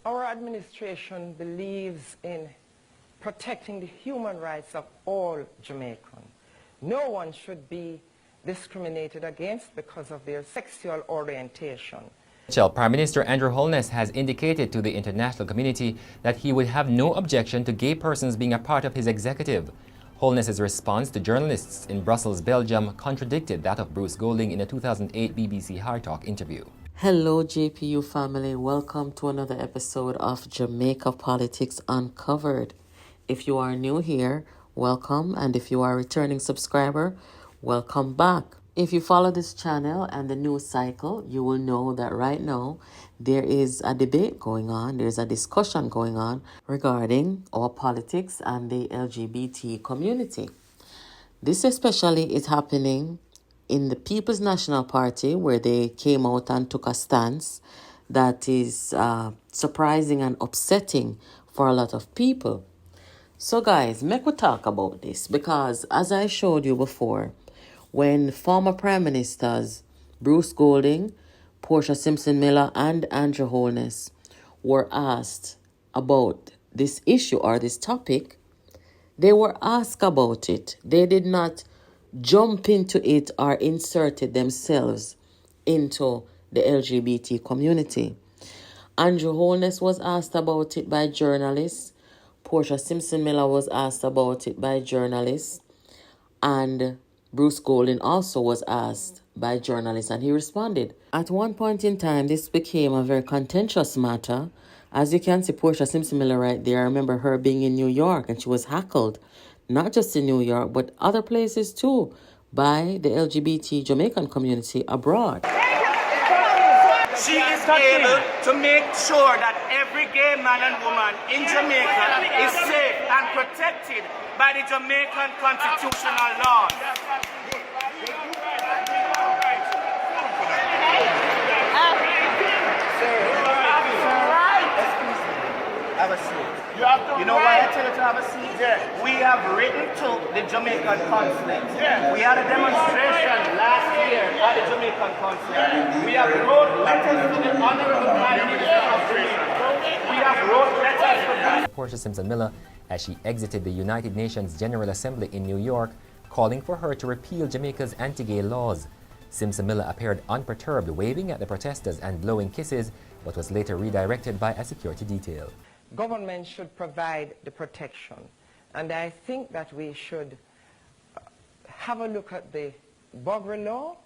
Our administration believes in protecting the human rights of all Jamaicans. No one should be discriminated against because of their sexual orientation. Prime Minister Andrew Holness has indicated to the international community that he would have no objection to gay persons being a part of his executive. Holness's response to journalists in Brussels, Belgium, contradicted that of Bruce Golding in a 2008 BBC Hard Talk interview. Hello, JPU family. Welcome to another episode of Jamaica Politics Uncovered. If you are new here, welcome. And if you are a returning subscriber, welcome back. If you follow this channel and the news cycle, you will know that right now there is a debate going on. There's a discussion going on regarding our politics and the LGBT community. This especially is happening in the People's National Party, where they came out and took a stance that is surprising and upsetting for a lot of people. So guys, make we talk about this, because as I showed you before, when former Prime Ministers Bruce Golding, Portia Simpson-Miller and Andrew Holness were asked about this issue or this topic, they were asked about it. They did not jump into it or inserted themselves into the LGBT community. Andrew Holness was asked about it by journalists. Portia Simpson-Miller was asked about it by journalists. And Bruce Golding also was asked by journalists, and he responded. At one point in time, this became a very contentious matter. As you can see, Portia Simpson-Miller right there, I remember her being in New York, and she was heckled, not just in New York, but other places too, by the LGBT Jamaican community abroad. She is able to make sure that every gay man and woman in Jamaica is safe and protected by the Jamaican constitutional laws. Have a seat. You know why I tell you to have a seat? Yeah. We have written to the Jamaican consulate. Yeah. We had a demonstration last year at the Jamaican consulate. We have wrote letters to the Honorable Prime Minister of Jamaica. We have wrote letters to Portia Simpson-Miller as she exited the United Nations General Assembly in New York, calling for her to repeal Jamaica's anti-gay laws. Simpson-Miller appeared unperturbed, waving at the protesters and blowing kisses, but was later redirected by a security detail. Government should provide the protection, and I think that we should have a look at the Buggery law,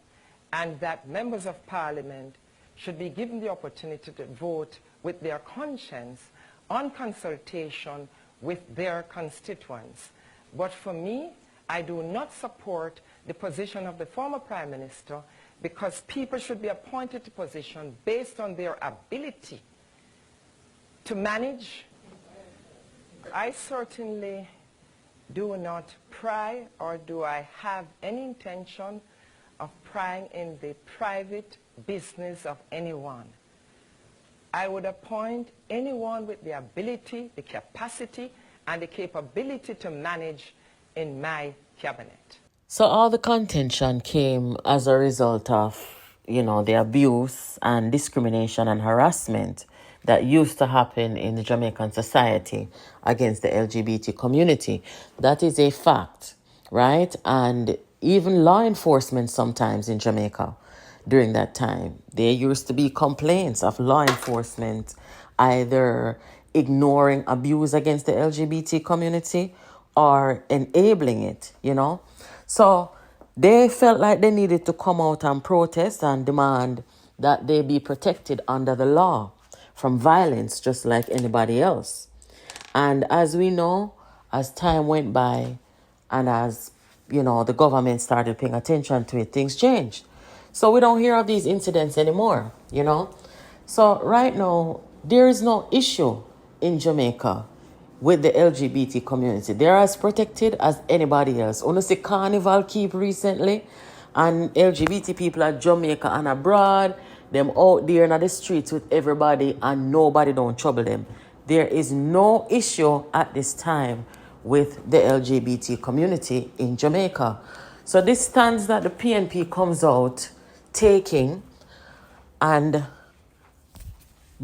and that members of parliament should be given the opportunity to vote with their conscience on consultation with their constituents. But for me, I do not support the position of the former Prime Minister, because people should be appointed to position based on their ability to manage. I certainly do not pry, or do I have any intention of prying in the private business of anyone. I would appoint anyone with the ability, the capacity, and the capability to manage in my cabinet. So all the contention came as a result of, the abuse and discrimination and harassment that used to happen in the Jamaican society against the LGBT community. That is a fact, right? And even law enforcement sometimes in Jamaica during that time, there used to be complaints of law enforcement either ignoring abuse against the LGBT community or enabling it, So they felt like they needed to come out and protest and demand that they be protected under the law from violence, just like anybody else. And as we know, as time went by and as, the government started paying attention to it, things changed. So we don't hear of these incidents anymore, So right now, there is no issue in Jamaica with the LGBT community. They're as protected as anybody else. Only see Carnival keep recently, and LGBT people at Jamaica and abroad, them out there in the streets with everybody, and nobody don't trouble them. There is no issue at this time with the LGBT community in Jamaica. So this stance that the PNP comes out taking, and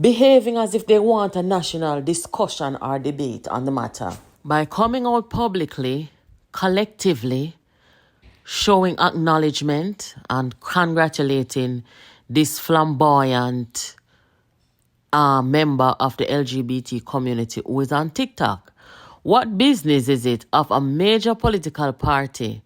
behaving as if they want a national discussion or debate on the matter. By coming out publicly, collectively, showing acknowledgement and congratulating this flamboyant member of the LGBT community who is on TikTok. What business is it of a major political party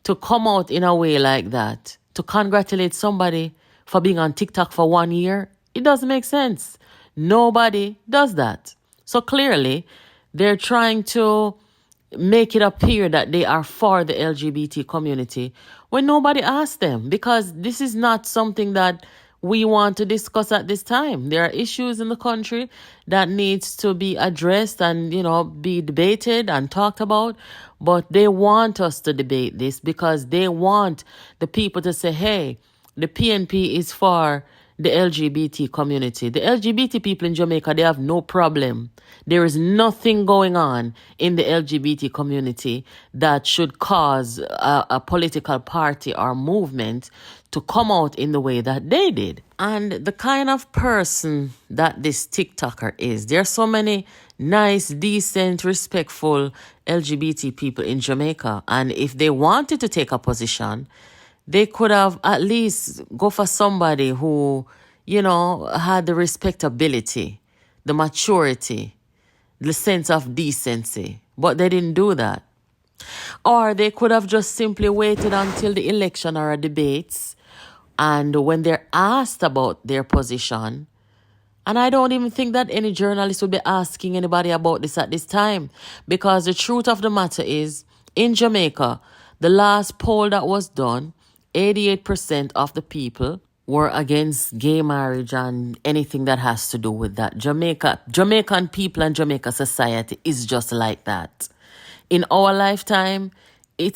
to come out in a way like that, to congratulate somebody for being on TikTok for 1 year? It doesn't make sense. Nobody does that. So clearly, they're trying to make it appear that they are for the LGBT community when nobody asked them, because this is not something that we want to discuss at this time. There are issues in the country that needs to be addressed and, be debated and talked about. But they want us to debate this because they want the people to say, hey, the PNP is for the LGBT community. The LGBT people in Jamaica, they have no problem. There is nothing going on in the LGBT community that should cause a political party or movement to come out in the way that they did. And the kind of person that this TikToker is, there are so many nice, decent, respectful LGBT people in Jamaica. And if they wanted to take a position, they could have at least go for somebody who, had the respectability, the maturity, the sense of decency. But they didn't do that. Or they could have just simply waited until the election or debates. And when they're asked about their position, and I don't even think that any journalist would be asking anybody about this at this time, because the truth of the matter is, in Jamaica, the last poll that was done, 88% of the people were against gay marriage and anything that has to do with that. Jamaican people and Jamaica society is just like that. In our lifetime,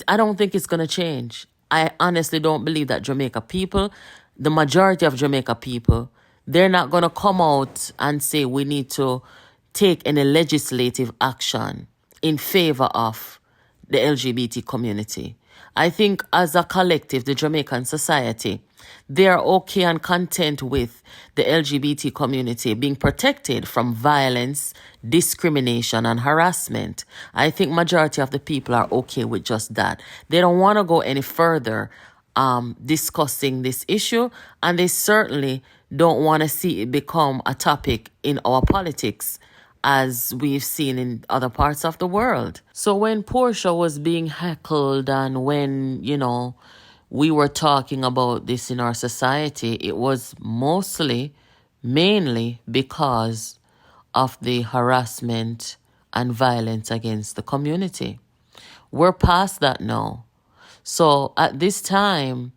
I don't think it's going to change. I honestly don't believe that Jamaica people, the majority of Jamaica people, they're not going to come out and say we need to take any legislative action in favor of the LGBT community. I think as a collective, the Jamaican society, they are okay and content with the LGBT community being protected from violence, discrimination, and harassment. I think majority of the people are okay with just that. They don't want to go any further discussing this issue, and they certainly don't want to see it become a topic in our politics, as we've seen in other parts of the world. So when Portia was being heckled and when, we were talking about this in our society, it was mainly because of the harassment and violence against the community. We're past that now. So at this time,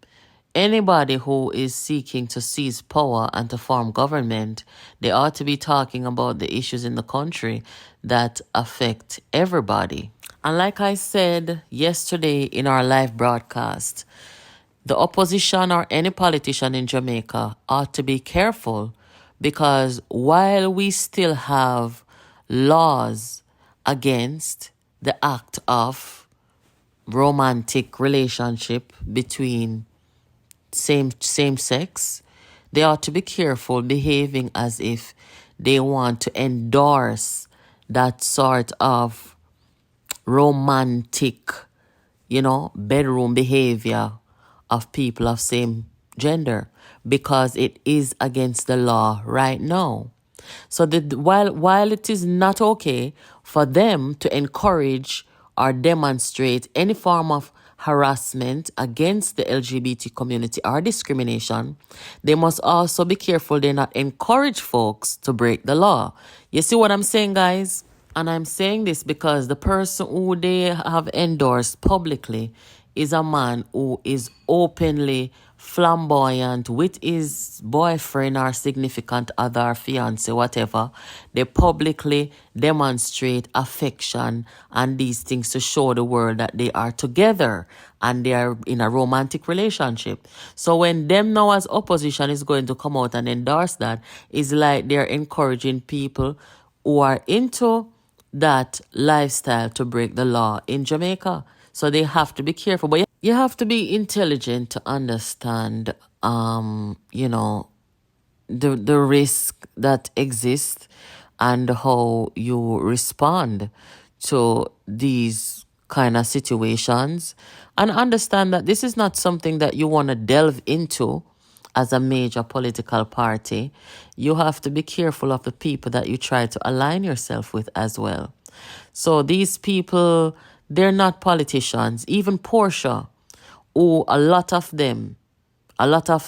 anybody who is seeking to seize power and to form government, they ought to be talking about the issues in the country that affect everybody. And like I said yesterday in our live broadcast, the opposition or any politician in Jamaica ought to be careful, because while we still have laws against the act of romantic relationship between same sex, they ought to be careful behaving as if they want to endorse that sort of romantic, bedroom behavior of people of same gender, because it is against the law right now. So while it is not okay for them to encourage or demonstrate any form of harassment against the LGBT community or discrimination, they must also be careful they not encourage folks to break the law. You see what I'm saying, guys? And I'm saying this because the person who they have endorsed publicly is a man who is openly flamboyant with his boyfriend or significant other, fiance, whatever. They publicly demonstrate affection and these things to show the world that they are together and they are in a romantic relationship. So when them now as opposition is going to come out and endorse that, it's like they're encouraging people who are into that lifestyle to break the law in Jamaica. So they have to be careful. But you have to be intelligent to understand, the risk that exists and how you respond to these kind of situations, and understand that this is not something that you want to delve into as a major political party. You have to be careful of the people that you try to align yourself with as well. So these people, they're not politicians. Even Portia, who a lot of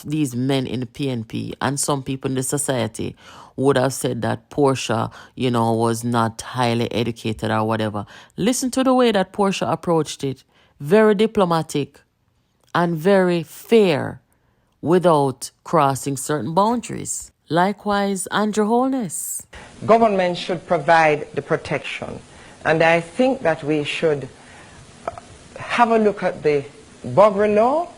these men in the PNP and some people in the society would have said that Portia, was not highly educated or whatever. Listen to the way that Portia approached it. Very diplomatic and very fair without crossing certain boundaries. Likewise, Andrew Holness. Government should provide the protection. And I think that we should have a look at the Buggery law,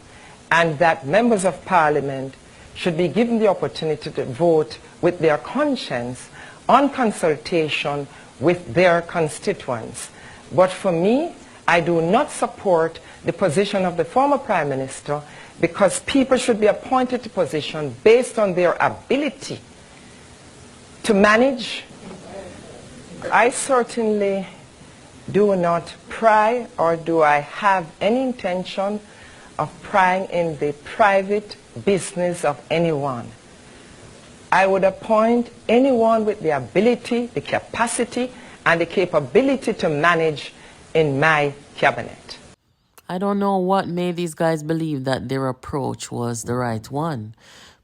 and that members of parliament should be given the opportunity to vote with their conscience on consultation with their constituents. But for me, I do not support the position of the former Prime Minister, because people should be appointed to position based on their ability to manage. I certainly do not pry, or do I have any intention of prying in the private business of anyone. I would appoint anyone with the ability, the capacity, and the capability to manage in my cabinet. I don't know what made these guys believe that their approach was the right one.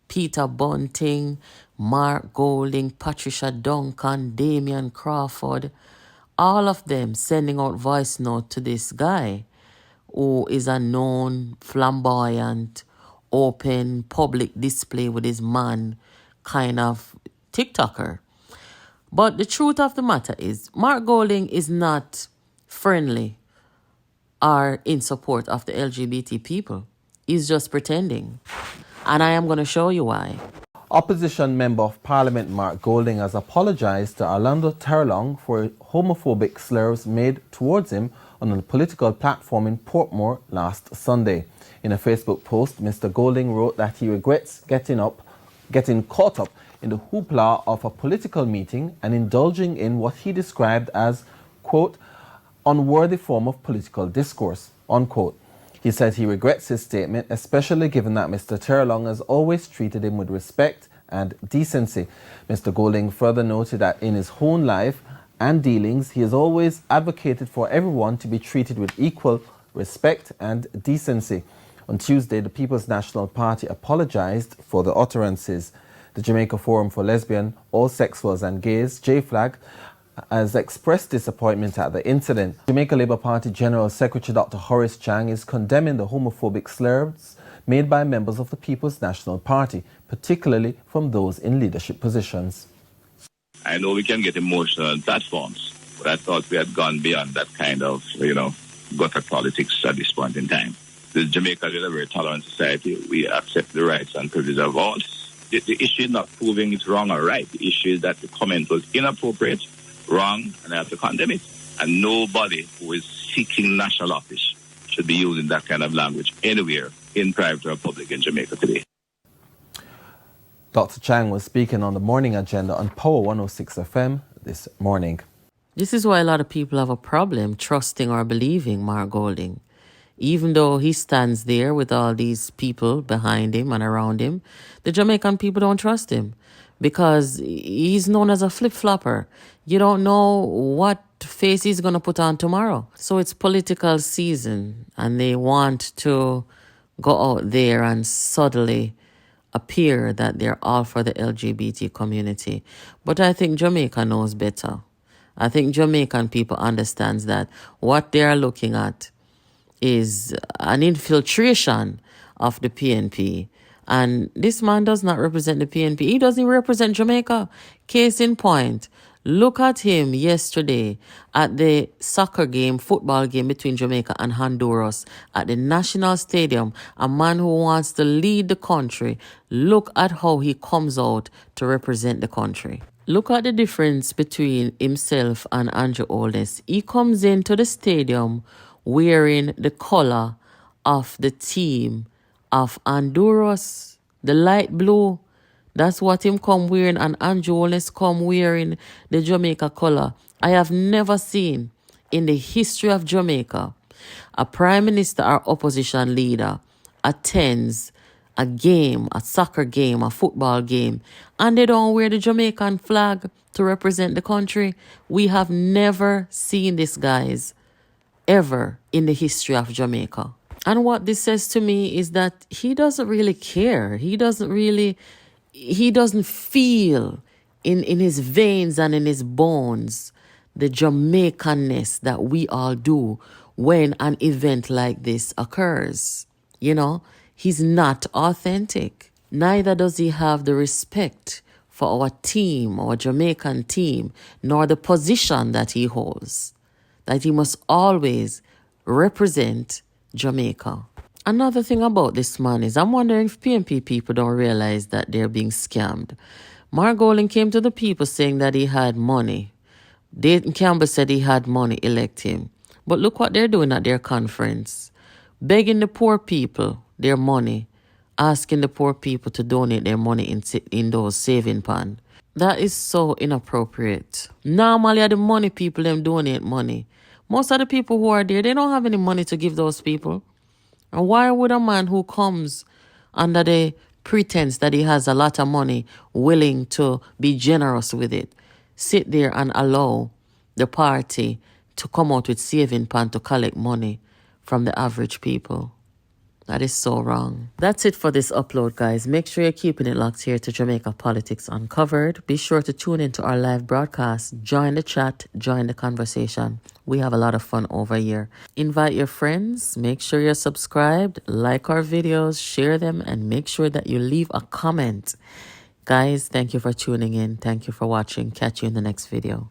Peter Bunting, Mark Golding, Patricia Duncan, Damian Crawford, all of them sending out voice note to this guy who is a known, flamboyant, open, public display with his man kind of TikToker. But the truth of the matter is, Mark Golding is not friendly or in support of the LGBT people. He's just pretending. And I am going to show you why. Opposition Member of Parliament Mark Golding has apologized to Orlando Terlong for homophobic slurs made towards him on a political platform in Portmore last Sunday. In a Facebook post, Mr. Golding wrote that he regrets getting caught up in the hoopla of a political meeting and indulging in what he described as, quote, unworthy form of political discourse, unquote. He said he regrets his statement, especially given that Mr. Terlong has always treated him with respect and decency. Mr. Golding further noted that in his own life and dealings, he has always advocated for everyone to be treated with equal respect and decency. On Tuesday, the People's National Party apologized for the utterances. The Jamaica Forum for Lesbian, All Sexuals and Gays, JFLAG, has expressed disappointment at the incident. Jamaica Labour Party General Secretary Dr. Horace Chang is condemning the homophobic slurs made by members of the People's National Party, particularly from those in leadership positions. I know we can get emotional on platforms, but I thought we had gone beyond that kind of, gutter politics at this point in time. The Jamaica is a very tolerant society. We accept the rights and privileges of all. The issue is not proving it's wrong or right. The issue is that the comment was inappropriate, wrong, and I have to condemn it. And nobody who is seeking national office should be using that kind of language anywhere, in private or public, in Jamaica today. Dr. Chang was speaking on the morning agenda on Power 106 FM this morning. This is why a lot of people have a problem trusting or believing Mark Golding. Even though he stands there with all these people behind him and around him, the Jamaican people don't trust him because he's known as a flip-flopper. You don't know what face he's going to put on tomorrow. So it's political season and they want to go out there and subtly appear that they're all for the LGBT community. But I think Jamaica knows better. I think Jamaican people understands that what they are looking at is an infiltration of the PNP. And this man does not represent the PNP. He doesn't even represent Jamaica. Case in point, look at him yesterday at the soccer game, football game between Jamaica and Honduras at the National Stadium. A man who wants to lead the country. Look at how he comes out to represent the country. Look at the difference between himself and Andrew Holness. He comes into the stadium wearing the color of the team of Honduras, the light blue That's what him come wearing, and Andrew Holness come wearing the Jamaica color. I have never seen in the history of Jamaica a prime minister or opposition leader attends a game, a soccer game, a football game, and they don't wear the Jamaican flag to represent the country. We have never seen this, guys, ever in the history of Jamaica. And what this says to me is that he doesn't really care. He doesn't feel in his veins and in his bones the Jamaicanness that we all do when an event like this occurs. You know, he's not authentic. Neither does he have the respect for our team, our Jamaican team, nor the position that he holds, that he must always represent Jamaica. Another thing about this man is I'm wondering if PNP people don't realize that they're being scammed. Mark Golding came to the people saying that he had money. Dayton Campbell said he had money, elect him. But look what they're doing at their conference. Begging the poor people their money, asking the poor people to donate their money in those saving pan. That is so inappropriate. Normally, the money people them donate money. Most of the people who are there, they don't have any money to give those people. And why would a man who comes under the pretense that he has a lot of money, willing to be generous with it, sit there and allow the party to come out with saving pan to collect money from the average people? That is so wrong. That's it for this upload, guys. Make sure you're keeping it locked here to Jamaica Politics Uncovered. Be sure to tune into our live broadcast. Join the chat. Join the conversation. We have a lot of fun over here. Invite your friends. Make sure you're subscribed. Like our videos. Share them. And make sure that you leave a comment. Guys, thank you for tuning in. Thank you for watching. Catch you in the next video.